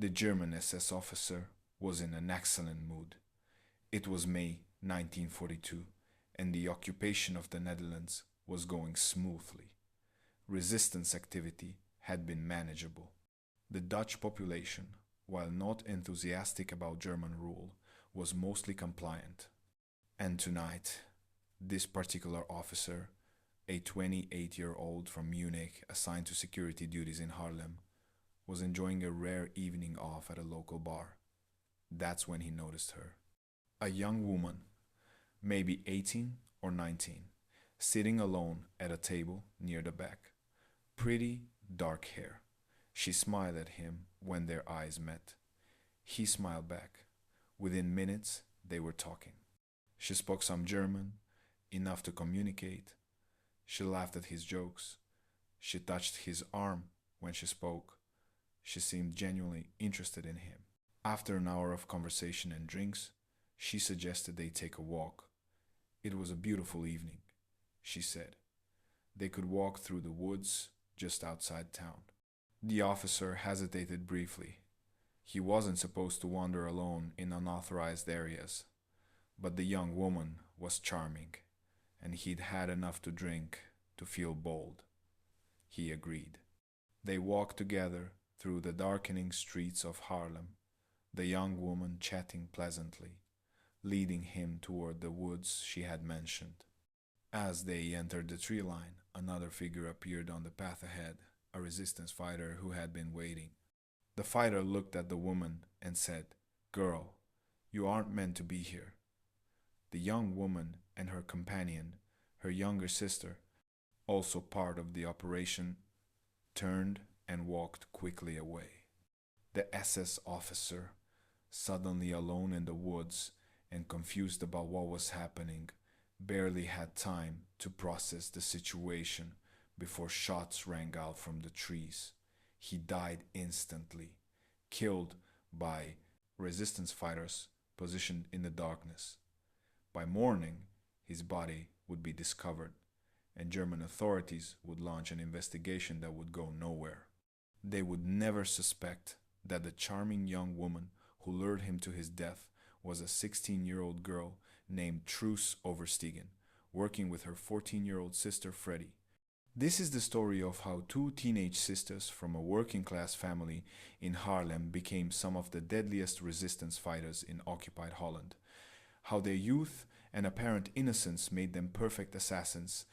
The German SS officer was in an excellent mood. It was May 1942, and the occupation of the Netherlands was going smoothly. Resistance activity had been manageable. The Dutch population, while not enthusiastic about German rule, was mostly compliant. And tonight, this particular officer, a 28-year-old from Munich assigned to security duties in Haarlem, was enjoying a rare evening off at a local bar. That's when he noticed her. A young woman, maybe 18 or 19, sitting alone at a table near the back. Pretty dark hair. She smiled at him when their eyes met. He smiled back. Within minutes, they were talking. She spoke some German, enough to communicate. She laughed at his jokes. She touched his arm when she spoke. She seemed genuinely interested in him. After an hour of conversation and drinks, she suggested they take a walk. It was a beautiful evening, she said. They could walk through the woods just outside town. The officer hesitated briefly. He wasn't supposed to wander alone in unauthorized areas, but the young woman was charming, and he'd had enough to drink to feel bold. He agreed. They walked together through the darkening streets of Haarlem, the young woman chatting pleasantly, leading him toward the woods she had mentioned. As they entered the tree line, another figure appeared on the path ahead, a resistance fighter who had been waiting. The fighter looked at the woman and said, "Girl, you aren't meant to be here." The young woman and her companion, her younger sister, also part of the operation, turned and walked quickly away. The SS officer, suddenly alone in the woods and confused about what was happening, barely had time to process the situation before shots rang out from the trees. He died instantly, killed by resistance fighters positioned in the darkness. By morning, his body would be discovered, and German authorities would launch an investigation that would go nowhere. They would never suspect that the charming young woman who lured him to his death was a 16-year-old girl named Truus Oversteegen, working with her 14-year-old sister Freddie. This is the story of how two teenage sisters from a working-class family in Haarlem became some of the deadliest resistance fighters in occupied Holland. How their youth and apparent innocence made them perfect assassins,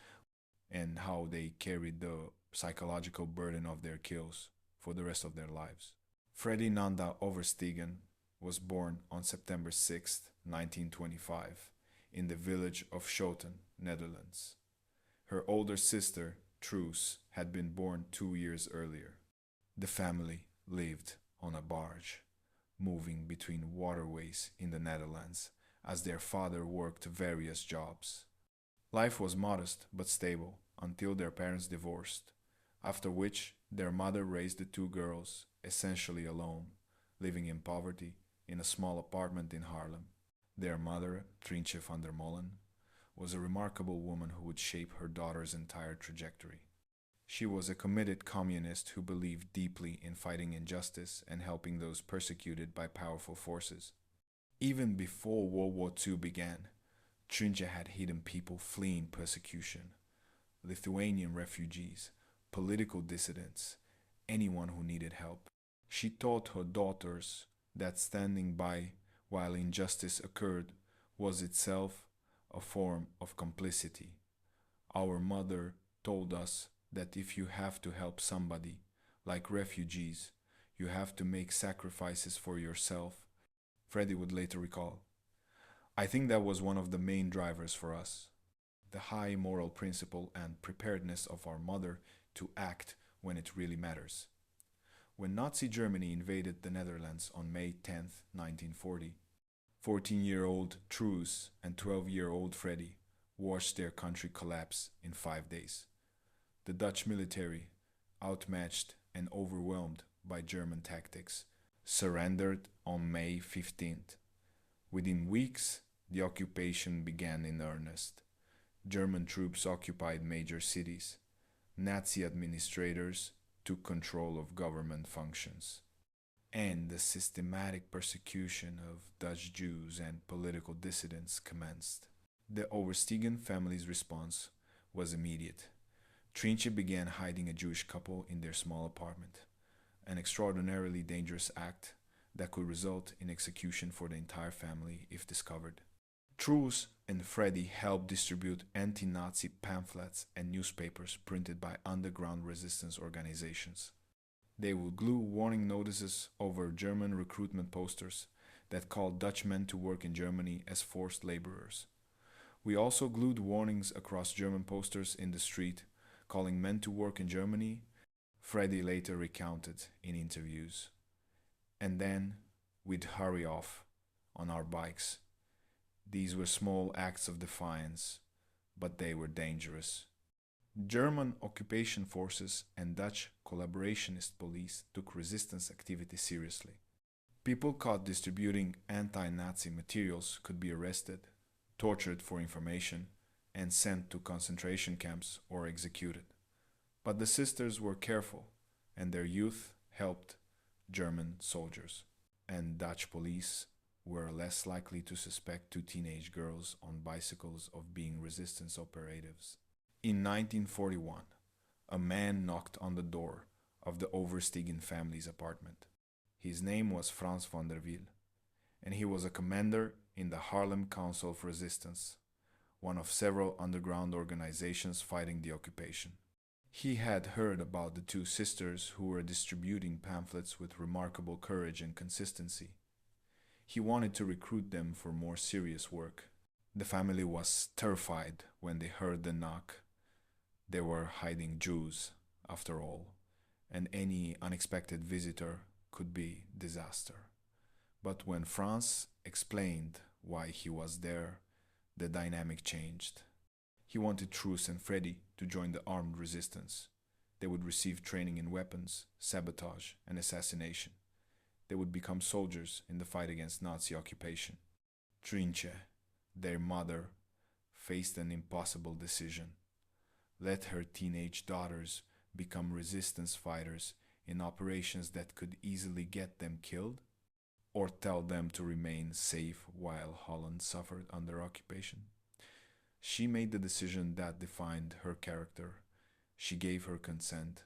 and how they carried the psychological burden of their kills for the rest of their lives. Freddie Nanda Oversteegen was born on September 6, 1925, in the village of Schoten, Netherlands. Her older sister, Truus, had been born 2 years earlier. The family lived on a barge, moving between waterways in the Netherlands as their father worked various jobs. Life was modest but stable until their parents divorced, after which their mother raised the two girls essentially alone, living in poverty in a small apartment in Haarlem. Their mother, Trijntje van der Molen, was a remarkable woman who would shape her daughter's entire trajectory. She was a committed communist who believed deeply in fighting injustice and helping those persecuted by powerful forces. Even before World War II began, Trijntje had hidden people fleeing persecution, Lithuanian refugees, political dissidents, anyone who needed help. She taught her daughters that standing by while injustice occurred was itself a form of complicity. Our mother told us that if you have to help somebody, like refugees, you have to make sacrifices for yourself. Freddie would later recall. I think that was one of the main drivers for us. The high moral principle and preparedness of our mother to act when it really matters. When Nazi Germany invaded the Netherlands on May 10, 1940, 14-year-old Truus and 12-year-old Freddie watched their country collapse in 5 days. The Dutch military, outmatched and overwhelmed by German tactics, surrendered on May 15th. Within weeks, the occupation began in earnest. German troops occupied major cities. Nazi administrators took control of government functions. and the systematic persecution of Dutch Jews and political dissidents commenced. The Oversteegen family's response was immediate. Trijntje began hiding a Jewish couple in their small apartment, an extraordinarily dangerous act that could result in execution for the entire family if discovered. Truus and Freddie helped distribute anti-Nazi pamphlets and newspapers printed by underground resistance organizations. They would glue warning notices over German recruitment posters that called Dutch men to work in Germany as forced laborers. We also glued warnings across German posters in the street calling men to work in Germany, Freddie later recounted in interviews. And then we'd hurry off on our bikes. These were small acts of defiance, but they were dangerous. German occupation forces and Dutch collaborationist police took resistance activity seriously. People caught distributing anti-Nazi materials could be arrested, tortured for information, and sent to concentration camps or executed. But the sisters were careful, and their youth helped German soldiers, and Dutch police were less likely to suspect two teenage girls on bicycles of being resistance operatives. In 1941, a man knocked on the door of the Oversteegen family's apartment. His name was Frans van der Wiel, and he was a commander in the Haarlem Council of Resistance, one of several underground organizations fighting the occupation. He had heard about the two sisters who were distributing pamphlets with remarkable courage and consistency. He wanted to recruit them for more serious work. The family was terrified when they heard the knock. They were hiding Jews, after all, and any unexpected visitor could be disaster. But when Frans explained why he was there, the dynamic changed. He wanted Truus and Freddie to join the armed resistance. They would receive training in weapons, sabotage, and assassination. They would become soldiers in the fight against Nazi occupation. Trijntje, their mother, faced an impossible decision. Let her teenage daughters become resistance fighters in operations that could easily get them killed, or tell them to remain safe while Holland suffered under occupation. She made the decision that defined her character. She gave her consent.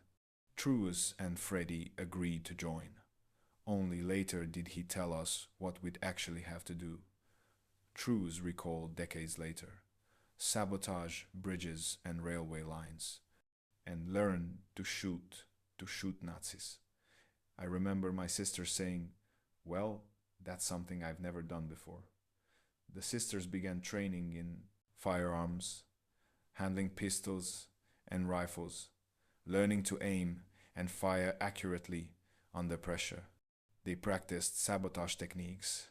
Truus and Freddie agreed to join. Only later did he tell us what we'd actually have to do. Truus recalled decades later: sabotage bridges and railway lines, and learn to shoot Nazis. I remember my sister saying, "Well, that's something I've never done before." The sisters began training in firearms, handling pistols and rifles, learning to aim and fire accurately under pressure. They practiced sabotage techniques,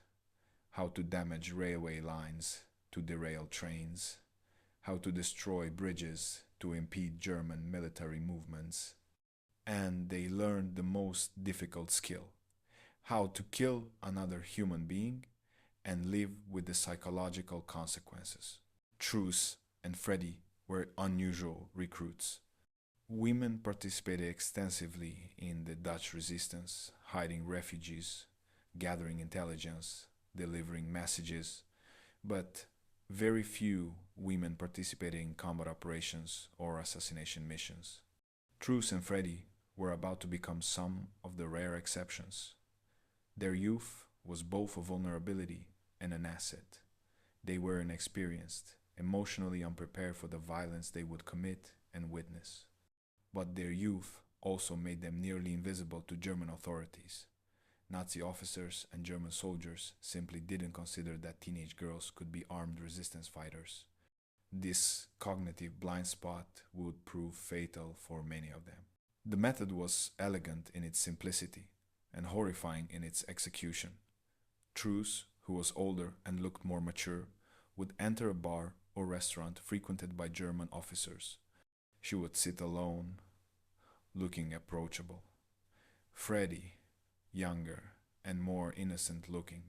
how to damage railway lines to derail trains, how to destroy bridges to impede German military movements. And they learned the most difficult skill: how to kill another human being and live with the psychological consequences. Truus and Freddie were unusual recruits. Women participated extensively in the Dutch resistance, hiding refugees, gathering intelligence, delivering messages, but very few women participated in combat operations or assassination missions. Truus and Freddie were about to become some of the rare exceptions. Their youth was both a vulnerability and an asset. They were inexperienced, emotionally unprepared for the violence they would commit and witness. But their youth also made them nearly invisible to German authorities. Nazi officers and German soldiers simply didn't consider that teenage girls could be armed resistance fighters. This cognitive blind spot would prove fatal for many of them. The method was elegant in its simplicity and horrifying in its execution. Truus, who was older and looked more mature, would enter a bar or restaurant frequented by German officers. She would sit alone, looking approachable. Freddie, younger and more innocent looking,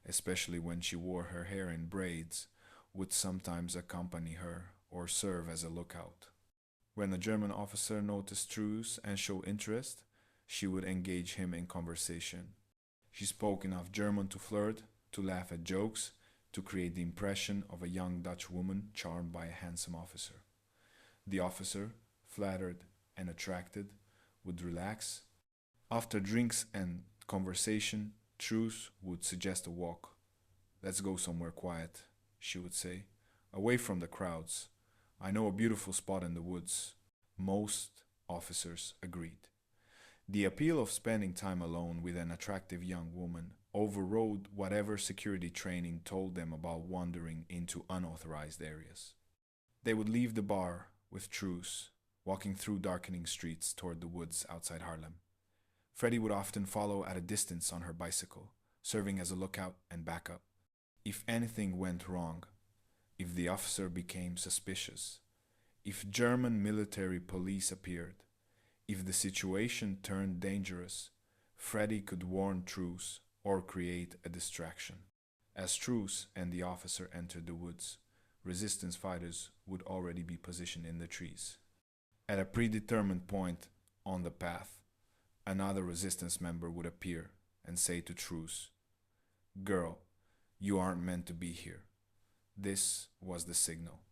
especially when she wore her hair in braids, would sometimes accompany her or serve as a lookout. When a German officer noticed Truus and showed interest, she would engage him in conversation, She spoke enough German to flirt, to laugh at jokes, to create the impression of a young Dutch woman charmed by a handsome officer. The officer, flattered and attracted, would relax. After drinks and conversation, Truus would suggest a walk. "Let's go somewhere quiet," she would say, "away from the crowds. I know a beautiful spot in the woods." Most officers agreed. The appeal of spending time alone with an attractive young woman overrode whatever security training told them about wandering into unauthorized areas. They would leave the bar with Truus, walking through darkening streets toward the woods outside Haarlem. Freddie would often follow at a distance on her bicycle, serving as a lookout and backup. If anything went wrong, if the officer became suspicious, if German military police appeared, if the situation turned dangerous, Freddie could warn Truus or create a distraction. As Truus and the officer entered the woods, resistance fighters would already be positioned in the trees. At a predetermined point on the path, another resistance member would appear and say to Truus, "Girl, you aren't meant to be here." This was the signal.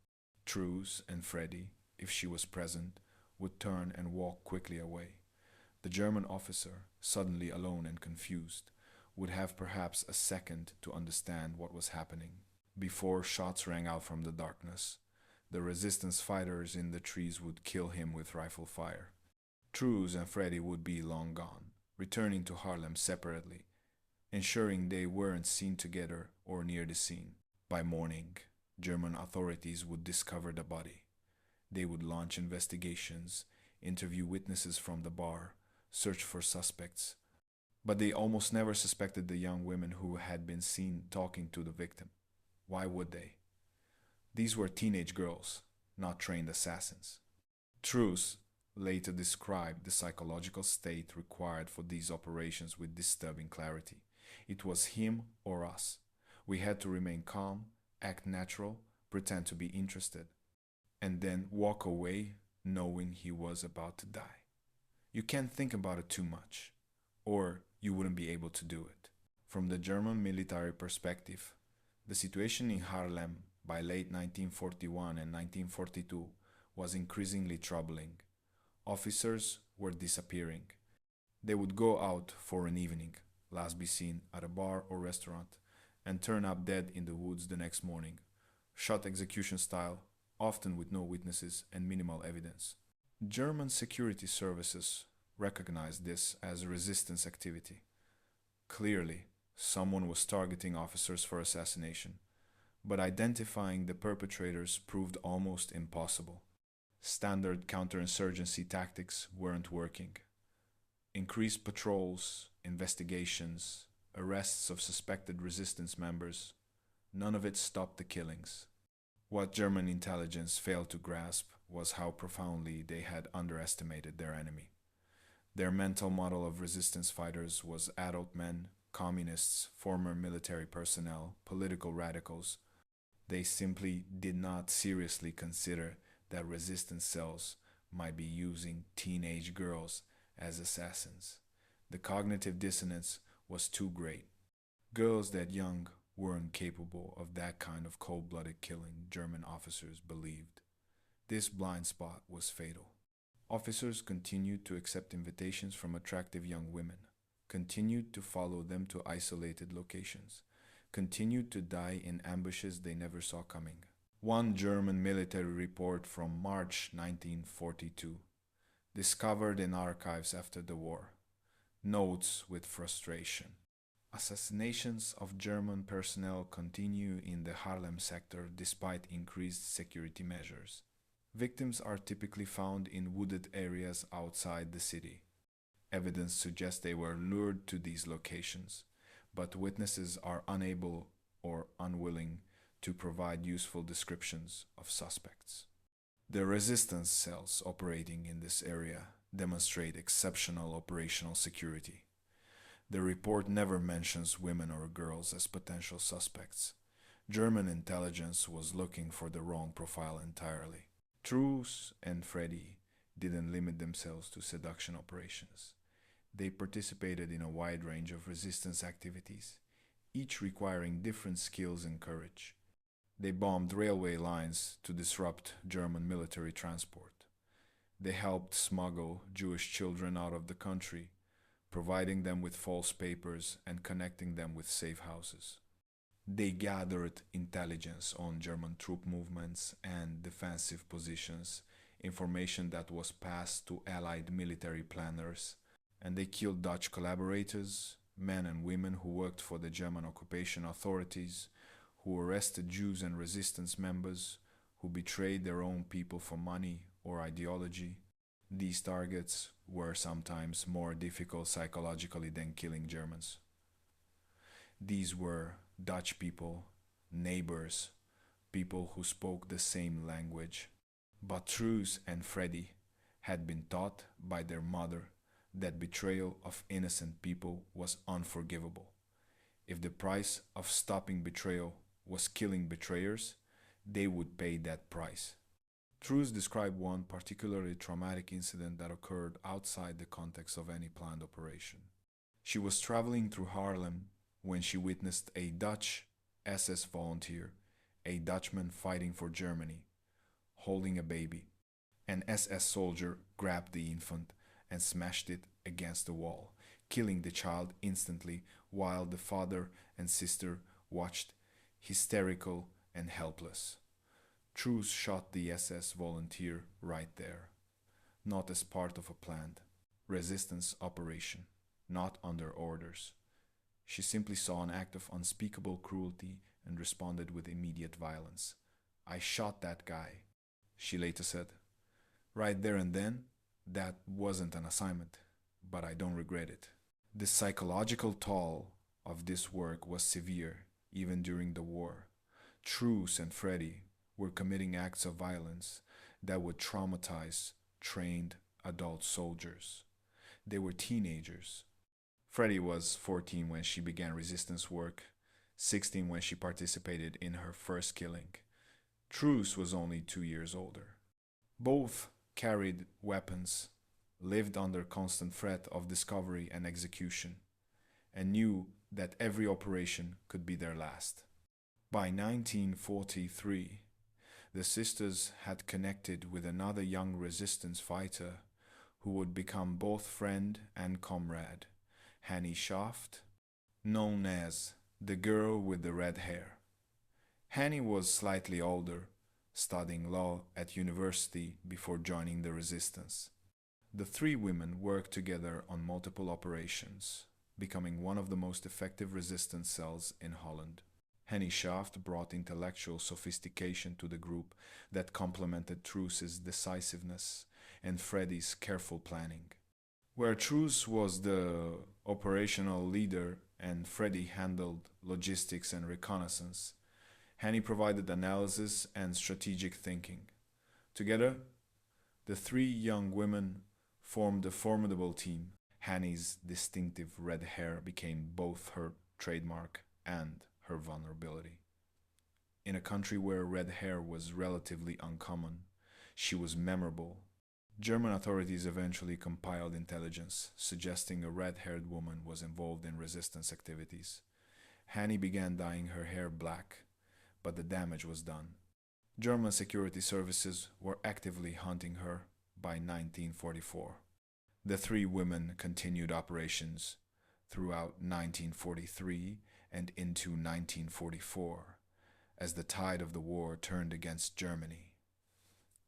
Truus and Freddie, if she was present, would turn and walk quickly away. The German officer, suddenly alone and confused, would have perhaps a second to understand what was happening. Before shots rang out from the darkness, the resistance fighters in the trees would kill him with rifle fire. Truus and Freddie would be long gone, returning to Haarlem separately, ensuring they weren't seen together or near the scene. By morning, German authorities would discover the body. They would launch investigations, interview witnesses from the bar, search for suspects. But they almost never suspected the young women who had been seen talking to the victim. Why would they? These were teenage girls, not trained assassins. Truus later described the psychological state required for these operations with disturbing clarity. It was him or us. We had to remain calm, act natural, pretend to be interested, and then walk away knowing he was about to die. You can't think about it too much, or you wouldn't be able to do it. From the German military perspective, the situation in Haarlem by late 1941 and 1942 was increasingly troubling. Officers were disappearing. They would go out for an evening, last be seen at a bar or restaurant, and turn up dead in the woods the next morning, shot execution style, often with no witnesses and minimal evidence. German security services recognized this as a resistance activity. Clearly, someone was targeting officers for assassination, but identifying the perpetrators proved almost impossible. Standard counterinsurgency tactics weren't working. Increased patrols, investigations, arrests of suspected resistance members, none of it stopped the killings. What German intelligence failed to grasp was how profoundly they had underestimated their enemy. Their mental model of resistance fighters was adult men, communists, former military personnel, political radicals. They simply did not seriously consider that resistance cells might be using teenage girls as assassins. The cognitive dissonance was too great. Girls that young weren't capable of that kind of cold-blooded killing, German officers believed. This blind spot was fatal. Officers continued to accept invitations from attractive young women, continued to follow them to isolated locations, continued to die in ambushes they never saw coming. One German military report from March 1942, discovered in archives after the war, notes with frustration. Assassinations of German personnel continue in the Haarlem sector despite increased security measures. Victims are typically found in wooded areas outside the city. Evidence suggests they were lured to these locations, but witnesses are unable or unwilling to provide useful descriptions of suspects. The resistance cells operating in this area demonstrate exceptional operational security. The report never mentions women or girls as potential suspects. German intelligence was looking for the wrong profile entirely. Truus and Freddie didn't limit themselves to seduction operations. They participated in a wide range of resistance activities, each requiring different skills and courage. They bombed railway lines to disrupt German military transport. They helped smuggle Jewish children out of the country, providing them with false papers and connecting them with safe houses. They gathered intelligence on German troop movements and defensive positions, information that was passed to Allied military planners, and they killed Dutch collaborators, men and women who worked for the German occupation authorities, who arrested Jews and resistance members, who betrayed their own people for money or ideology. These targets were sometimes more difficult psychologically than killing Germans. These were Dutch people, neighbors, people who spoke the same language. But Truus and Freddie had been taught by their mother that betrayal of innocent people was unforgivable. If the price of stopping betrayal was killing betrayers, they would pay that price. Truus described one particularly traumatic incident that occurred outside the context of any planned operation. She was traveling through Haarlem when she witnessed a Dutch SS volunteer, a Dutchman fighting for Germany, holding a baby. An SS soldier grabbed the infant and smashed it against the wall, killing the child instantly while the father and sister watched, hysterical and helpless. Truus shot the SS volunteer right there, not as part of a planned resistance operation, not under orders. She simply saw an act of unspeakable cruelty and responded with immediate violence. "I shot that guy," she later said. "Right there and then, that wasn't an assignment, but I don't regret it." The psychological toll of this work was severe, even during the war. Truus and Freddie were committing acts of violence that would traumatize trained adult soldiers. They were teenagers. Freddie was 14 when she began resistance work, 16 when she participated in her first killing. Truus was only 2 years older. Both carried weapons, lived under constant threat of discovery and execution, and knew that every operation could be their last. By 1943, the sisters had connected with another young resistance fighter who would become both friend and comrade, Hannie Schaft, known as the girl with the red hair. Hannie was slightly older, studying law at university before joining the resistance. The three women worked together on multiple operations, becoming one of the most effective resistance cells in Holland. Hannie Schaft brought intellectual sophistication to the group that complemented Truus's decisiveness and Freddie's careful planning. Where Truus was the operational leader and Freddie handled logistics and reconnaissance, Hannie provided analysis and strategic thinking. Together, the three young women formed a formidable team. Hannie's distinctive red hair became both her trademark and her vulnerability. In a country where red hair was relatively uncommon, she was memorable. German authorities eventually compiled intelligence suggesting a red-haired woman was involved in resistance activities. Hannie began dyeing her hair black, but the damage was done. German security services were actively hunting her by 1944. The three women continued operations throughout 1943 and into 1944 as the tide of the war turned against Germany.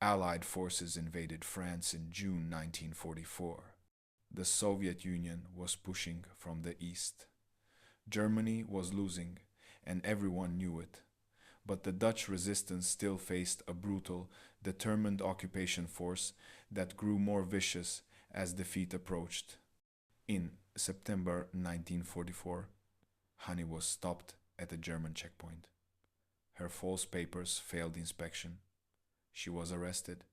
Allied forces invaded France in June 1944. The Soviet Union was pushing from the east. Germany was losing, and everyone knew it. But the Dutch resistance still faced a brutal, determined occupation force that grew more vicious as defeat approached. In September 1944, Hannie was stopped at a German checkpoint. Her false papers failed inspection. She was arrested,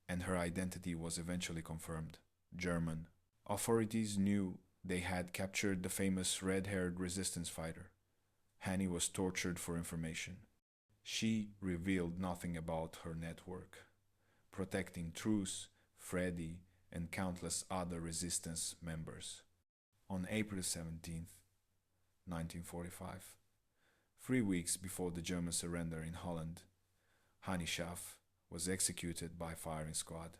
and her identity was eventually confirmed: German. Authorities knew they had captured the famous red-haired resistance fighter. Hannie was tortured for information. She revealed nothing about her network, protecting Truus, Freddie, and countless other resistance members. On April 17th, 1945, 3 weeks before the German surrender in Holland, Hannie Schaaf was executed by firing squad.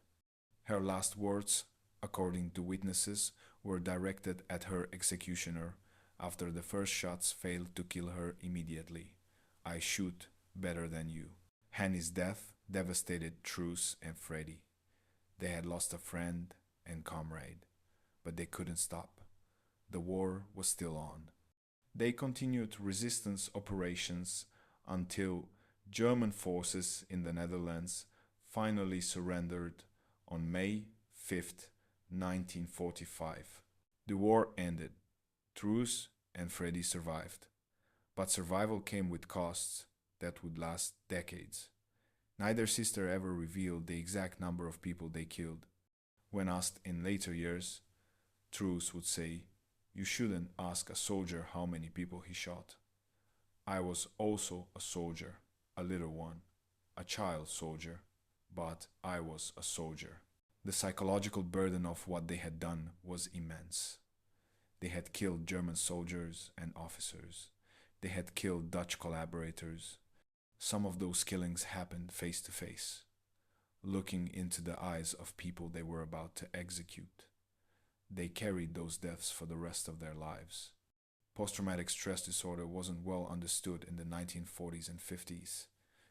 Her last words, according to witnesses, were directed at her executioner after the first shots failed to kill her immediately. "I shoot better than you." Hannie's death devastated Truus and Freddie. They had lost a friend and comrade, but they couldn't stop. The war was still on. They continued resistance operations until German forces in the Netherlands finally surrendered on May 5th, 1945. The war ended. Truus and Freddie survived, but survival came with costs that would last decades. Neither sister ever revealed the exact number of people they killed. When asked in later years, Truus would say, "You shouldn't ask a soldier how many people he shot. I was also a soldier, a little one, a child soldier, but I was a soldier." The psychological burden of what they had done was immense. They had killed German soldiers and officers. They had killed Dutch collaborators. Some of those killings happened face to face, looking into the eyes of people they were about to execute. They carried those deaths for the rest of their lives. Post-traumatic stress disorder wasn't well understood in the 1940s and 50s.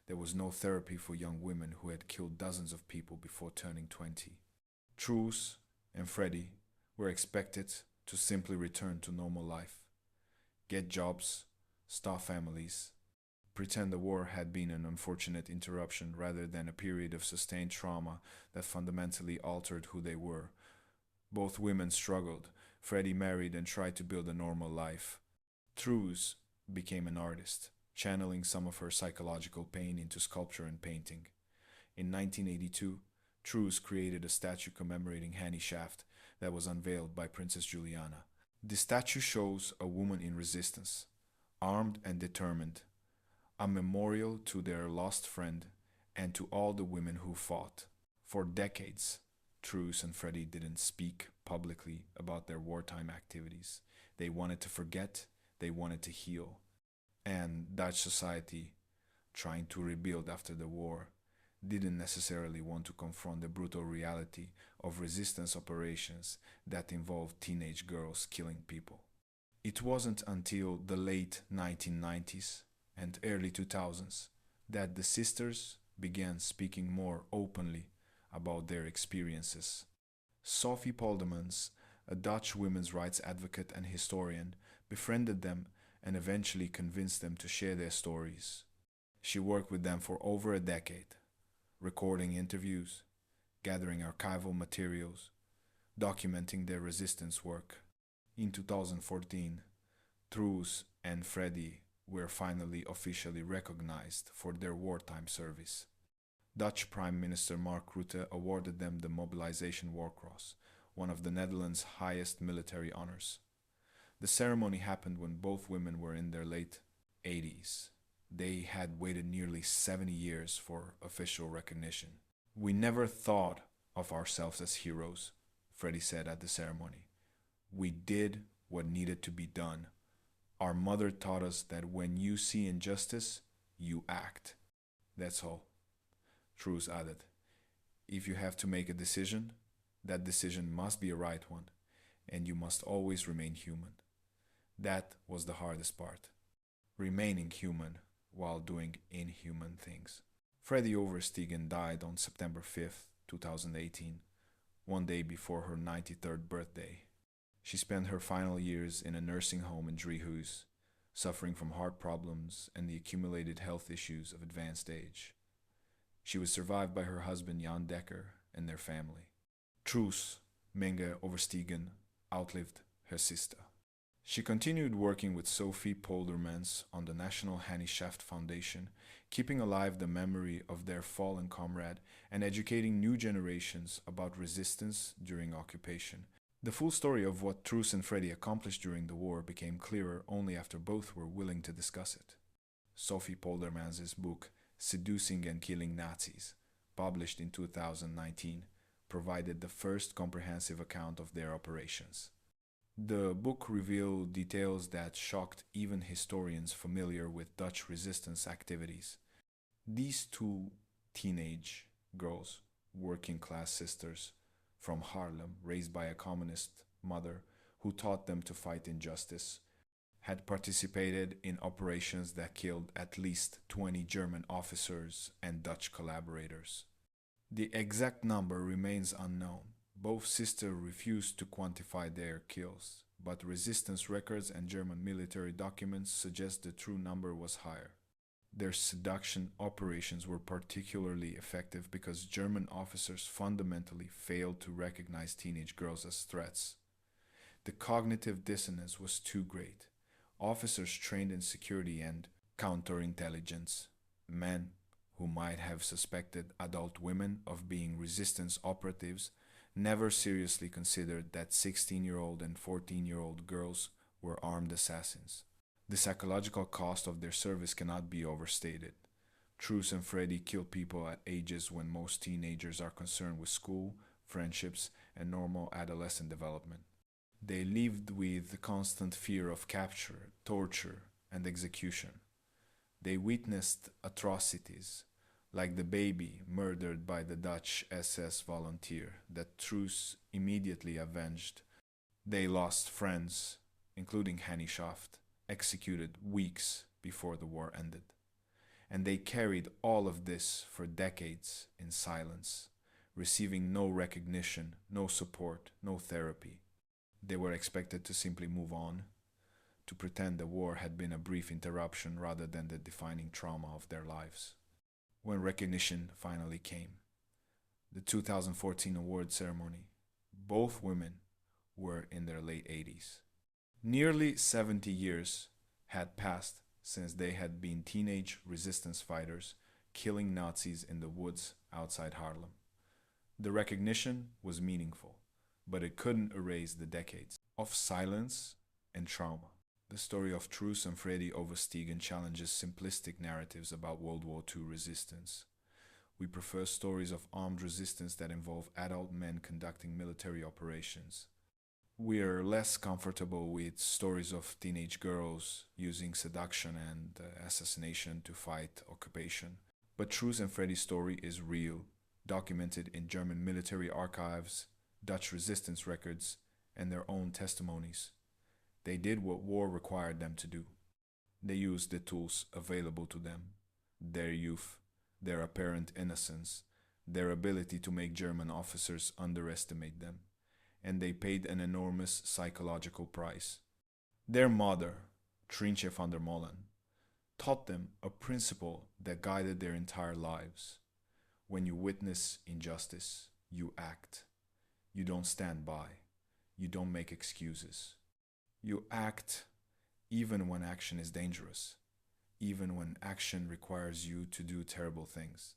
There was no therapy for young women who had killed dozens of people before turning 20. Truus and Freddie were expected to simply return to normal life, get jobs, start families, pretend the war had been an unfortunate interruption rather than a period of sustained trauma that fundamentally altered who they were. Both women struggled. Freddie married and tried to build a normal life. Truus became an artist, channeling some of her psychological pain into sculpture and painting. In 1982, Truus created a statue commemorating Hannie Schaaf that was unveiled by Princess Juliana. The statue shows a woman in resistance, armed and determined, a memorial to their lost friend and to all the women who fought. For decades, Truus and Freddie didn't speak publicly about their wartime activities. They wanted to forget, they wanted to heal. And Dutch society, trying to rebuild after the war, didn't necessarily want to confront the brutal reality of resistance operations that involved teenage girls killing people. It wasn't until the late 1990s and early 2000s that the sisters began speaking more openly about their experiences. Sophie Poldermans, a Dutch women's rights advocate and historian, befriended them and eventually convinced them to share their stories. She worked with them for over a decade, recording interviews, gathering archival materials, documenting their resistance work. In 2014, Truus and Freddie were finally officially recognized for their wartime service. Dutch Prime Minister Mark Rutte awarded them the Mobilization War Cross, one of the Netherlands' highest military honors. The ceremony happened when both women were in their late 80s. They had waited nearly 70 years for official recognition. "We never thought of ourselves as heroes," Freddie said at the ceremony. "We did what needed to be done. Our mother taught us that when you see injustice, you act. That's all." Truus added, "If you have to make a decision, that decision must be a right one, and you must always remain human." That was the hardest part, remaining human while doing inhuman things. Truus Oversteegen died on September 5th, 2018, one day before her 93rd birthday. She spent her final years in a nursing home in Driehuis, suffering from heart problems and the accumulated health issues of advanced age. She was survived by her husband Jan Dekker and their family. Truus Oversteegen outlived her sister. She continued working with Sophie Poldermans on the National Hannie Schaaf Foundation, keeping alive the memory of their fallen comrade and educating new generations about resistance during occupation. The full story of what Truus and Freddie accomplished during the war became clearer only after both were willing to discuss it. Sophie Poldermans' book, Seducing and Killing Nazis, published in 2019, provided the first comprehensive account of their operations. The book revealed details that shocked even historians familiar with Dutch resistance activities. These two teenage girls, working class sisters from Haarlem, raised by a communist mother who taught them to fight injustice, had participated in operations that killed at least 20 German officers and Dutch collaborators. The exact number remains unknown. Both sisters refused to quantify their kills, but resistance records and German military documents suggest the true number was higher. Their seduction operations were particularly effective because German officers fundamentally failed to recognize teenage girls as threats. The cognitive dissonance was too great. Officers trained in security and counterintelligence, men who might have suspected adult women of being resistance operatives, never seriously considered that 16-year-old and 14-year-old girls were armed assassins. The psychological cost of their service cannot be overstated. Truus and Freddie killed people at ages when most teenagers are concerned with school, friendships, and normal adolescent development. They lived with the constant fear of capture, torture, and execution. They witnessed atrocities, like the baby murdered by the Dutch SS volunteer that Truus immediately avenged. They lost friends, including Henny Shaft, executed weeks before the war ended. And they carried all of this for decades in silence, receiving no recognition, no support, no therapy. They were expected to simply move on, to pretend the war had been a brief interruption rather than the defining trauma of their lives. When recognition finally came, the 2014 award ceremony, both women were in their late 80s. Nearly 70 years had passed since they had been teenage resistance fighters killing Nazis in the woods outside Haarlem. The recognition was meaningful, but it couldn't erase the decades of silence and trauma. The story of Truus and Freddie Oversteegen challenges simplistic narratives about World War II resistance. We prefer stories of armed resistance that involve adult men conducting military operations. We are less comfortable with stories of teenage girls using seduction and assassination to fight occupation. But Truus and Freddie's story is real, documented in German military archives, Dutch resistance records, and their own testimonies. They did what war required them to do. They used the tools available to them, their youth, their apparent innocence, their ability to make German officers underestimate them, and they paid an enormous psychological price. Their mother, Trijntje van der Molen, taught them a principle that guided their entire lives. When you witness injustice, you act. You don't stand by. You don't make excuses. You act even when action is dangerous, even when action requires you to do terrible things.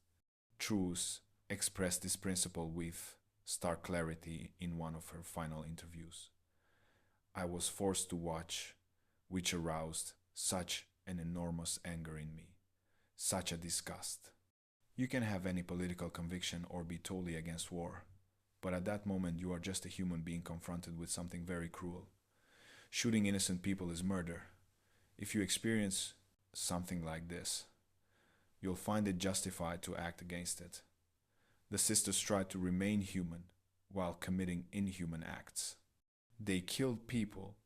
Truus expressed this principle with stark clarity in one of her final interviews. I was forced to watch, which aroused such an enormous anger in me, such a disgust. You can have any political conviction or be totally against war, but at that moment you are just a human being confronted with something very cruel. Shooting innocent people is murder. If you experience something like this, you'll find it justified to act against it. The sisters tried to remain human while committing inhuman acts. They killed people,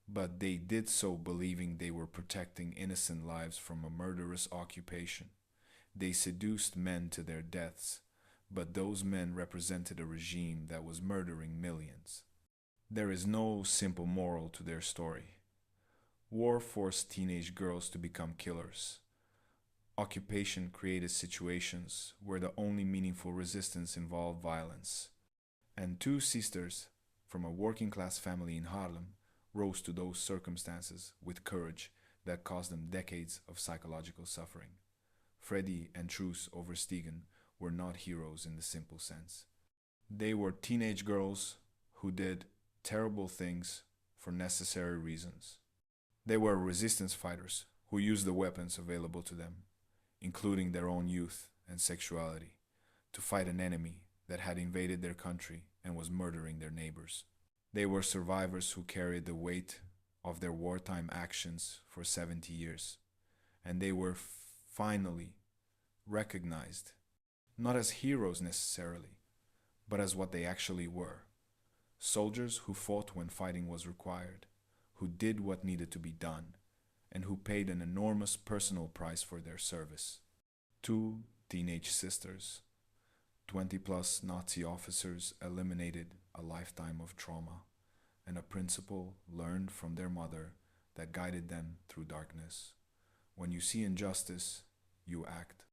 but they did so believing they were protecting innocent lives from a murderous occupation. They seduced men to their deaths, but those men represented a regime that was murdering millions. There is no simple moral to their story. War forced teenage girls to become killers. Occupation created situations where the only meaningful resistance involved violence. And two sisters from a working-class family in Haarlem rose to those circumstances with courage that caused them decades of psychological suffering. Freddie and Truus Oversteegen were not heroes in the simple sense. They were teenage girls who did terrible things for necessary reasons. They were resistance fighters who used the weapons available to them, including their own youth and sexuality, to fight an enemy that had invaded their country and was murdering their neighbors. They were survivors who carried the weight of their wartime actions for 70 years, and they were finally recognized, not as heroes necessarily, but as what they actually were: soldiers who fought when fighting was required, who did what needed to be done, and who paid an enormous personal price for their service. Two teenage sisters, 20-plus Nazi officers eliminated a lifetime of trauma and a principle learned from their mother that guided them through darkness. When you see injustice, you act.